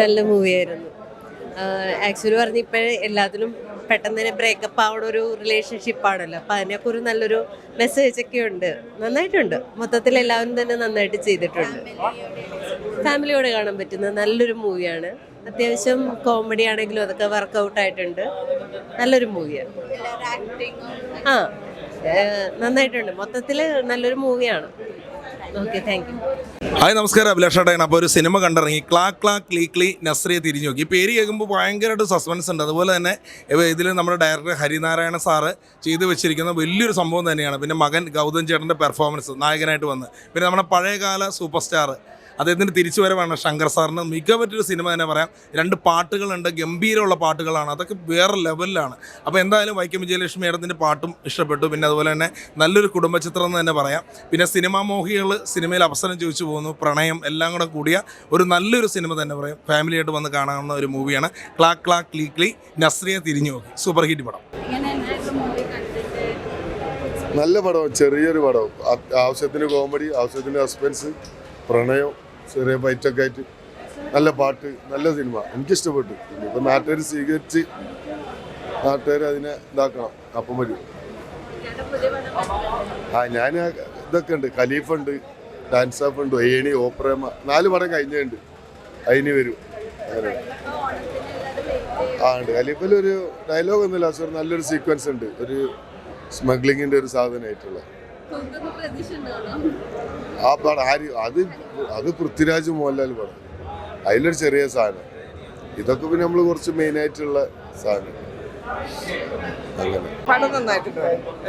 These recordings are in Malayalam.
നല്ല മൂവിയായിരുന്നു. ആക്ച്വലി പറഞ്ഞ ഇപ്പോഴേ എല്ലാത്തിലും പെട്ടെന്ന് തന്നെ ബ്രേക്കപ്പ് ആവുന്ന ഒരു റിലേഷൻഷിപ്പാണല്ലോ. അപ്പം അതിനൊക്കെ ഒരു നല്ലൊരു മെസ്സേജ് ഒക്കെ ഉണ്ട്. നന്നായിട്ടുണ്ട്. മൊത്തത്തിൽ എല്ലാവരും തന്നെ നന്നായിട്ട് ചെയ്തിട്ടുണ്ട്. ഫാമിലിയോടെ കാണാൻ പറ്റുന്ന നല്ലൊരു മൂവിയാണ്. അത്യാവശ്യം കോമഡി ആണെങ്കിലും അതൊക്കെ വർക്കൗട്ട് ആയിട്ടുണ്ട്. നല്ലൊരു മൂവിയാണ്. ആ നന്നായിട്ടുണ്ട്. മൊത്തത്തിൽ നല്ലൊരു മൂവിയാണ്. Okay, thank you. ഹായ്, നമസ്കാരം. അഭിലാഷേട്ടൻ. അപ്പോൾ ഒരു സിനിമ കണ്ടിറങ്ങി, ക്ലാക് ക്ലാക് ക്ലീ ക്ലീ നസ്രിയെ തിരിഞ്ഞു നോക്കി. ഈ പേര് കേൾക്കുമ്പോൾ ഭയങ്കരമായിട്ട് സസ്പെൻസ് ഉണ്ട്. അതുപോലെ തന്നെ ഇതിൽ നമ്മുടെ ഡയറക്ടർ ഹരിനാരായണ സാറ് ചെയ്തു വെച്ചിരിക്കുന്ന വലിയൊരു സംഭവം തന്നെയാണ്. പിന്നെ മകൻ ഗൗതം ചേട്ടൻ്റെ പെർഫോമൻസ് നായകനായിട്ട് വന്ന്, പിന്നെ നമ്മുടെ പഴയകാല സൂപ്പർ സ്റ്റാർ അദ്ദേഹത്തിന് തിരിച്ചു വരവാണ് ശങ്കർ സാറിന്. മികവറ്റൊരു സിനിമ തന്നെ പറയാം. 2 പാട്ടുകളുണ്ട്, ഗംഭീരമുള്ള പാട്ടുകളാണ്. അതൊക്കെ വേറെ ലെവലിലാണ്. അപ്പോൾ എന്തായാലും വൈക്കം വിജയലക്ഷ്മി മേഡത്തിൻ്റെ പാട്ടും ഇഷ്ടപ്പെട്ടു. പിന്നെ അതുപോലെ തന്നെ നല്ലൊരു കുടുംബചിത്രം എന്ന് തന്നെ പറയാം. പിന്നെ സിനിമാ മോഹികൾ സിനിമയിൽ അവസരം ചോദിച്ചു പോകുന്നു, പ്രണയം എല്ലാം കൂടെ കൂടിയ ഒരു നല്ലൊരു സിനിമ തന്നെ പറയാം. ഫാമിലിയായിട്ട് വന്ന് കാണാവുന്ന ഒരു മൂവിയാണ് ക്ലാക് ക്ലാക് ക്ലീ ക്ലീ നസ്രിയെ തിരിഞ്ഞു നോക്കി. സൂപ്പർ ഹിറ്റ് പടം. നല്ല പടം, ചെറിയൊരു പടം. ആവശ്യത്തിന് കോമഡി, ആവശ്യത്തിന് സസ്പെൻസ്, പ്രണയം, ചെറിയ ഫൈറ്റൊക്കെ ആയിട്ട് നല്ല പാട്ട്, നല്ല സിനിമ. എനിക്കിഷ്ടപ്പെട്ടു. ഇപ്പം നാട്ടുകാർ സ്വീകരിച്ച് നാട്ടുകാർ അതിനെ ഇതാക്കണം. അപ്പം വരും. ഞാൻ ഇതൊക്കെ ഉണ്ട്. ഖലീഫ ഉണ്ട്, ഡാൻസ് ഓഫ് ഉണ്ട്, ഏണി, ഓപ്പറേമ 4 പടം കഴിഞ്ഞുണ്ട്. അതിന് വരും. അങ്ങനെ ഉണ്ട്. ഖലീഫിലൊരു ഡയലോഗ് ഒന്നുമില്ല, സർ. നല്ലൊരു സീക്വൻസ് ഉണ്ട്. ഒരു സ്മഗ്ലിങ്ങിൻ്റെ ഒരു സാധനമായിട്ടുള്ള ആ പടം. അത് പൃഥ്വിരാജ് മോഹൻലാൽ പടം. അതിലൊരു ചെറിയ സാധനം. ഇതൊക്കെ പിന്നെ നമ്മൾ കുറച്ച് മെയിനായിട്ടുള്ള സാധനം. അങ്ങനെ പടം നന്നായിട്ടുണ്ട്.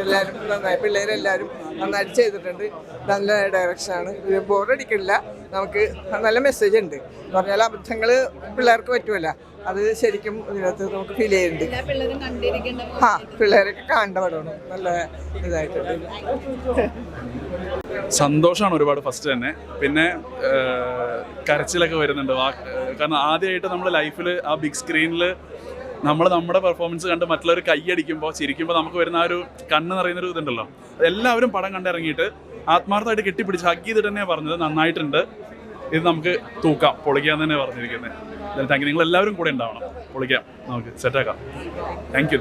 എല്ലാവരും നന്നായി, പിള്ളേരെല്ലാവരും നന്നായിട്ട് ചെയ്തിട്ടുണ്ട്. നല്ല ഡയറക്ഷനാണ്. ബോറടിക്കില്ല. നമുക്ക് നല്ല മെസ്സേജ് ഉണ്ട്. എന്ന് പറഞ്ഞാൽ അബദ്ധങ്ങൾ പിള്ളേർക്ക് പറ്റുമല്ല, അത് ശരിക്കും ഇതിനകത്ത് നമുക്ക് ഫീൽ ചെയ്യുന്നുണ്ട്. പിള്ളേരൊക്കെ കാണേണ്ട പടമാണ്. നല്ല ഇതായിട്ടുണ്ട്. സന്തോഷമാണ് ഒരുപാട് ഫസ്റ്റ് തന്നെ. പിന്നെ കരച്ചിലൊക്കെ വരുന്നുണ്ട്. കാരണം ആദ്യമായിട്ട് നമ്മുടെ ലൈഫിൽ ആ ബിഗ് സ്ക്രീനിൽ നമ്മുടെ പെർഫോമൻസ് കണ്ട് മറ്റുള്ളവർ കൈയടിക്കുമ്പോൾ ചിരിക്കുമ്പോൾ നമുക്ക് വരുന്ന ആ ഒരു കണ്ണ് നിറയുന്നൊരു ഇതുണ്ടല്ലോ. എല്ലാവരും പടം കണ്ടിറങ്ങിയിട്ട് ആത്മാർത്ഥമായിട്ട് കെട്ടിപ്പിടിച്ച് ഹഗ് ചെയ്തിട്ട് തന്നെയാണ് പറഞ്ഞത് നന്നായിട്ടുണ്ട്, ഇത് നമുക്ക് തൂക്കാം, പൊളിക്കാം തന്നെ പറഞ്ഞിരിക്കുന്നത്. Thank you. നിങ്ങൾ എല്ലാവരും കൂടെ ഉണ്ടാവണം. പൊളിക്കാം, നമുക്ക് സെറ്റാക്കാം. Thank U.